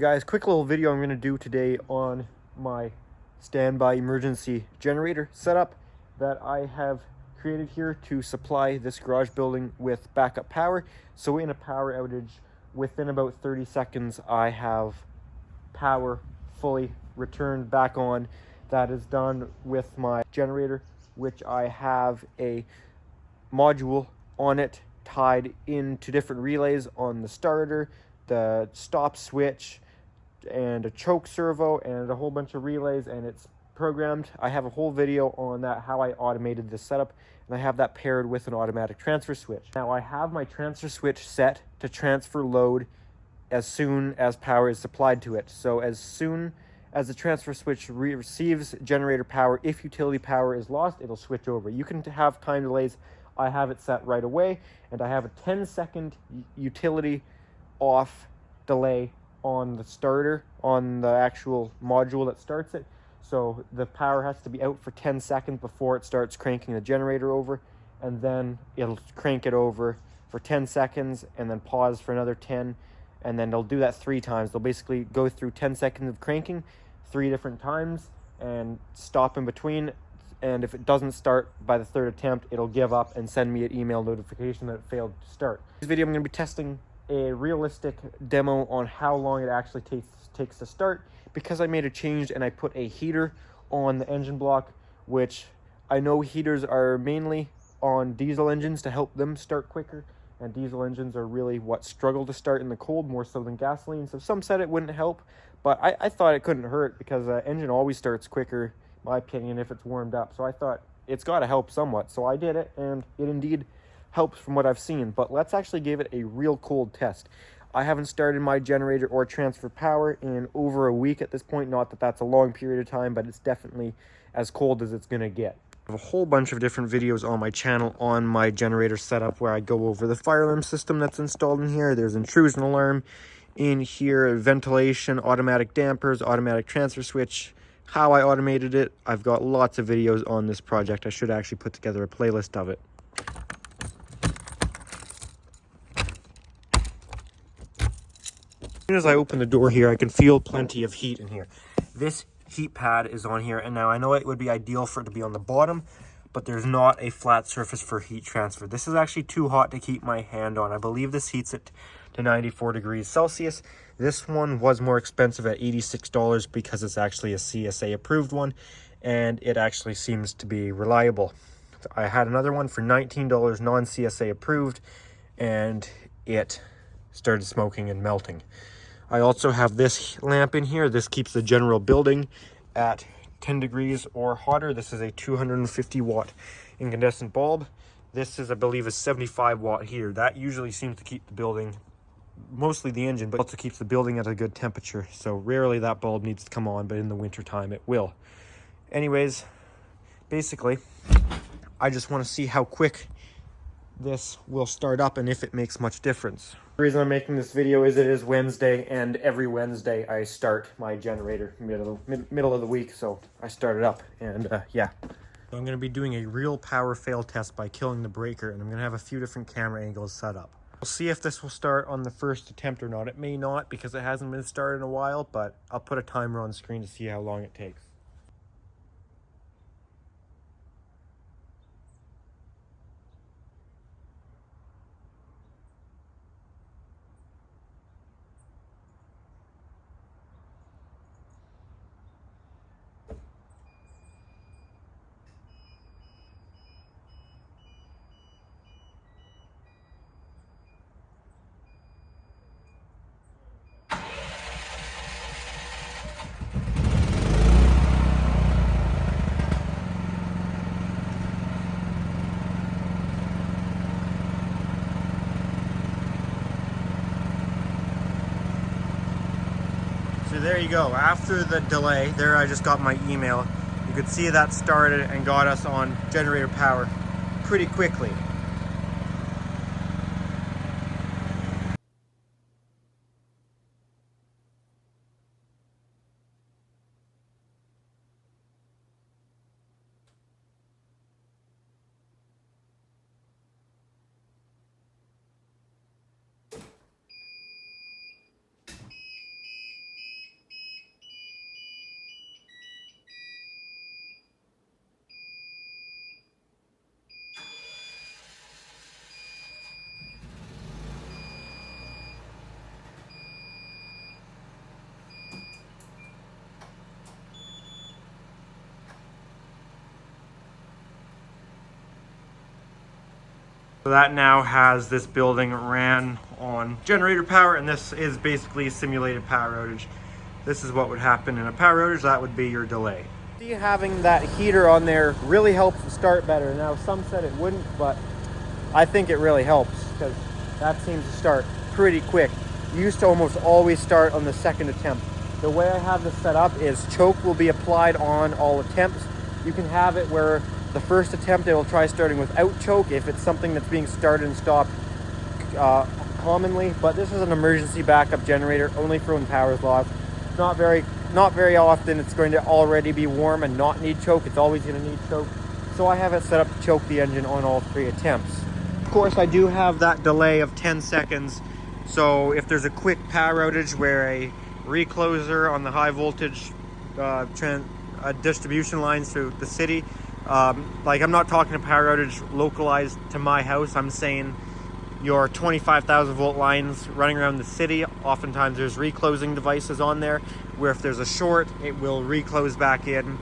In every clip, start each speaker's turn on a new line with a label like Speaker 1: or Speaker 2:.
Speaker 1: Guys, quick little video I'm going to do today on my standby emergency generator setup that I have created here to supply this garage building with backup power. So in a power outage, within about 30 seconds, I have power fully returned back on. That is done with my generator, which I have a module on it tied into different relays on the starter, the stop switch, and a choke servo and a whole bunch of relays, and it's programmed. I have a whole video on that, how I automated this setup, and I have that paired with an automatic transfer switch. Now I have my transfer switch set to transfer load as soon as power is supplied to it. So as soon as the transfer switch receives generator power, if utility power is lost, it'll switch over. You can have time delays. I have it set right away, and I have a 10-second utility off delay on the starter, on the actual module that starts it. So the power has to be out for 10 seconds before it starts cranking the generator over, and then it'll crank it over for 10 seconds and then pause for another 10, and then they'll do that 3 times. They'll basically go through 10 seconds of cranking 3 different times and stop in between, and if it doesn't start by the 3rd attempt, it'll give up and send me an email notification that it failed to start. This video I'm going to be testing a realistic demo on how long it actually takes to start, because I made a change and I put a heater on the engine block, which I know heaters are mainly on diesel engines to help them start quicker, and diesel engines are really what struggle to start in the cold more so than gasoline. So some said it wouldn't help, but I thought it couldn't hurt, because the engine always starts quicker, in my opinion, if it's warmed up. So I thought it's got to help somewhat, so I did it, and it indeed helps from what I've seen. But let's actually give it a real cold test. I haven't started my generator or transfer power in over a week at this point. Not that that's a long period of time, but it's definitely as cold as it's gonna get. I have a whole bunch of different videos on my channel on my generator setup, where I go over the fire alarm system that's installed in here. There's intrusion alarm in here, ventilation, automatic dampers, automatic transfer switch, how I automated it. I've got lots of videos on this project. I should actually put together a playlist of it. As soon as I open the door here, I can feel plenty of heat in here. This heat pad is on here, and now I know it would be ideal for it to be on the bottom, but there's not a flat surface for heat transfer. This is actually too hot to keep my hand on. I believe this heats it to 94 degrees Celsius. This one was more expensive at $86 because it's actually a CSA approved one, and it actually seems to be reliable. I had another one for $19 non-CSA approved, and it started smoking and melting. I also have this lamp in here. This keeps the general building at 10 degrees or hotter. This is a 250 watt incandescent bulb. This is, I believe, a 75 watt heater. That usually seems to keep the building, mostly the engine, but also keeps the building at a good temperature. So rarely that bulb needs to come on, but in the winter time it will. Anyways, basically, I just want to see how quick this will start up and if it makes much difference. The reason I'm making this video is it is Wednesday, and every Wednesday I start my generator middle of the week, so I start it up, and yeah. So I'm going to be doing a real power fail test by killing the breaker, and I'm going to have a few different camera angles set up. We'll see if this will start on the first attempt or not. It may not, because it hasn't been started in a while, but I'll put a timer on screen to see how long it takes. So there you go. After the delay, there I just got my email. You could see that started and got us on generator power pretty quickly. So that now has this building ran on generator power, and this is basically a simulated power outage. This is what would happen in a power outage. That would be your delay. See, having that heater on there really helps it start better. Now, some said it wouldn't, but I think it really helps because that seems to start pretty quick. You used to almost always start on the second attempt. The way I have this set up is choke will be applied on all attempts. You can have it where the first attempt it will try starting without choke if it's something that's being started and stopped commonly, but this is an emergency backup generator only for when power is lost. Not very often it's going to already be warm and not need choke. It's always going to need choke. So I have it set up to choke the engine on all 3 attempts. Of course, I do have that delay of 10 seconds. So if there's a quick power outage where a recloser on the high voltage distribution lines through the city, like I'm not talking a power outage localized to my house. I'm saying your 25,000 volt lines running around the city. Oftentimes there's reclosing devices on there where if there's a short, it will reclose back in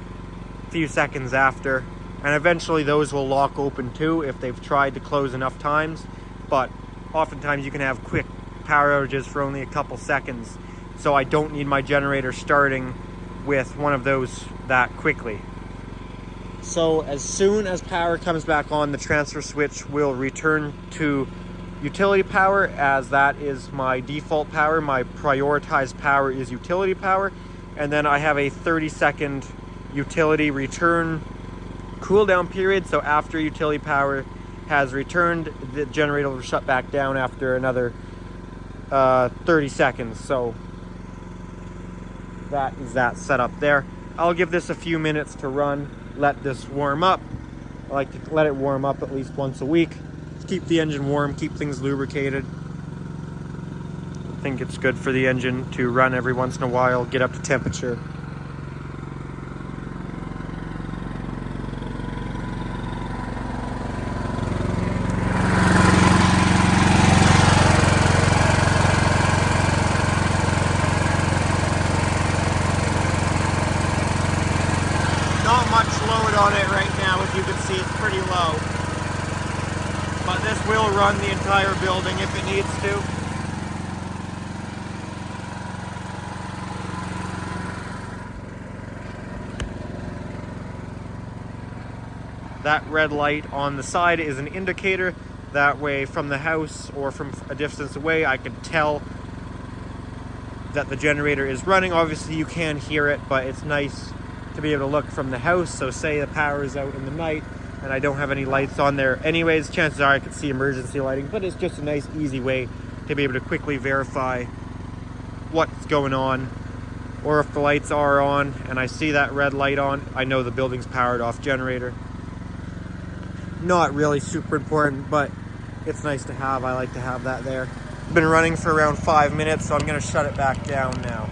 Speaker 1: a few seconds after. And eventually those will lock open too if they've tried to close enough times. But oftentimes you can have quick power outages for only a couple seconds. So I don't need my generator starting with one of those that quickly. So as soon as power comes back on, the transfer switch will return to utility power, as that is my default power. My prioritized power is utility power. And then I have a 30-second utility return cooldown period. So after utility power has returned, the generator will shut back down after another 30 seconds. So that is that setup there. I'll give this a few minutes to run, let this warm up. I like to let it warm up at least once a week. Keep the engine warm, keep things lubricated. I think it's good for the engine to run every once in a while, get up to temperature. Not much load on it right now, as you can see, it's pretty low. But this will run the entire building if it needs to. That red light on the side is an indicator. That way from the house or from a distance away, I can tell that the generator is running. Obviously you can hear it, but it's nice to be able to look from the house. So say the power is out in the night and I don't have any lights on there anyways, chances are I could see emergency lighting, but it's just a nice easy way to be able to quickly verify what's going on. Or if the lights are on and I see that red light on, I know the building's powered off generator. Not really super important, but it's nice to have. I like to have that there. It's been running for around 5 minutes, so I'm gonna shut it back down now.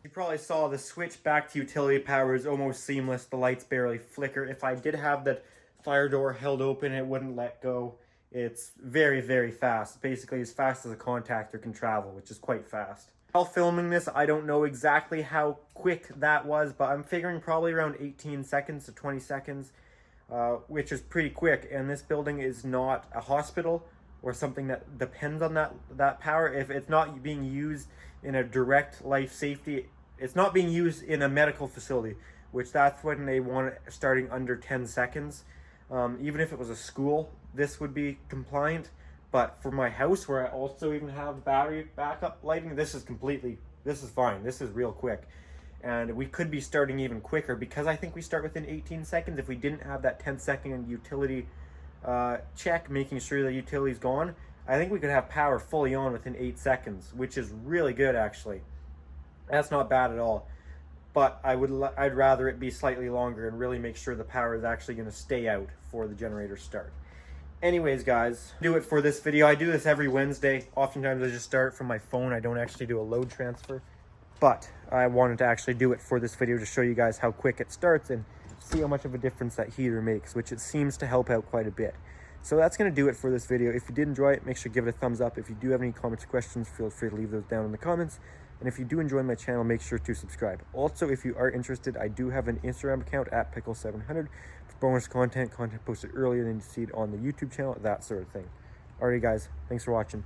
Speaker 1: You probably saw the switch back to utility power is almost seamless. The lights barely flicker. If I did have that fire door held open, it wouldn't let go. It's very, very fast. Basically as fast as a contactor can travel, which is quite fast. While filming this, I don't know exactly how quick that was, but I'm figuring probably around 18 seconds to 20 seconds, which is pretty quick. And this building is not a hospital or something that depends on that power. If it's not being used in a direct life safety, it's not being used in a medical facility, which that's when they want it starting under 10 seconds. Even if it was a school, this would be compliant. But for my house, where I also even have battery backup lighting, this is fine. This is real quick. And we could be starting even quicker, because I think we start within 18 seconds. If we didn't have that 10-second utility check, making sure the utility's gone, I think we could have power fully on within 8 seconds, which is really good, actually. That's not bad at all. But I'd rather it be slightly longer and really make sure the power is actually going to stay out for the generator start. Anyways, guys, do it for this video. I do this every Wednesday. Oftentimes I just start from my phone. I don't actually do a load transfer. But I wanted to actually do it for this video to show you guys how quick it starts and see how much of a difference that heater makes, which it seems to help out quite a bit. So that's going to do it for this video. If you did enjoy it, make sure to give it a thumbs up. If you do have any comments or questions, feel free to leave those down in the comments. And if you do enjoy my channel, make sure to subscribe. Also, if you are interested, I do have an Instagram account at Pickle700 for bonus content posted earlier than you see it on the YouTube channel, that sort of thing. Alrighty, guys, thanks for watching.